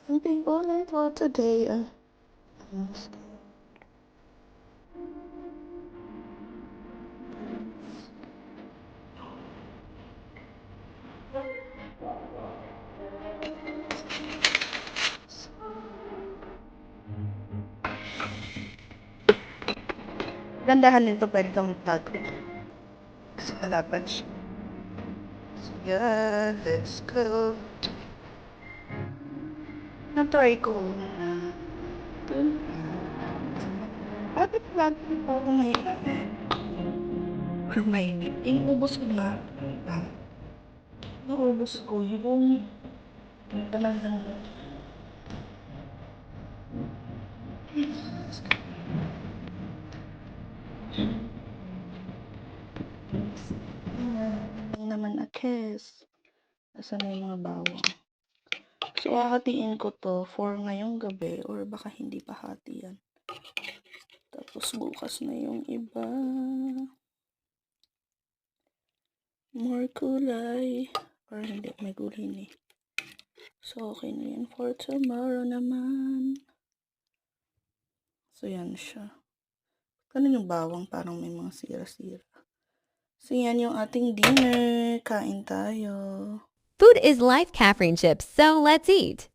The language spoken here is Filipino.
Something only for today. Gandahan nito pwede kang tato. Kasi kalaban siya. So, yeah, let's go. Na-try ko na. Bakit natin po ngayon? Or mainit? Iubos ko na. Naubos ko yung talagang naman akes. Nasaan na yung mga bawang? So, hahatiin ko to for ngayong gabi or baka hindi pa hati yan. Tapos bukas na yung iba. More kulay. Or hindi, may gulay na eh. So, okay na yan for tomorrow naman. So, yan siya. Ganun yung bawang, parang may mga sira-sira. So, yan yung ating dinner. Kain tayo. Food is life, Caffrine Chips, so let's eat.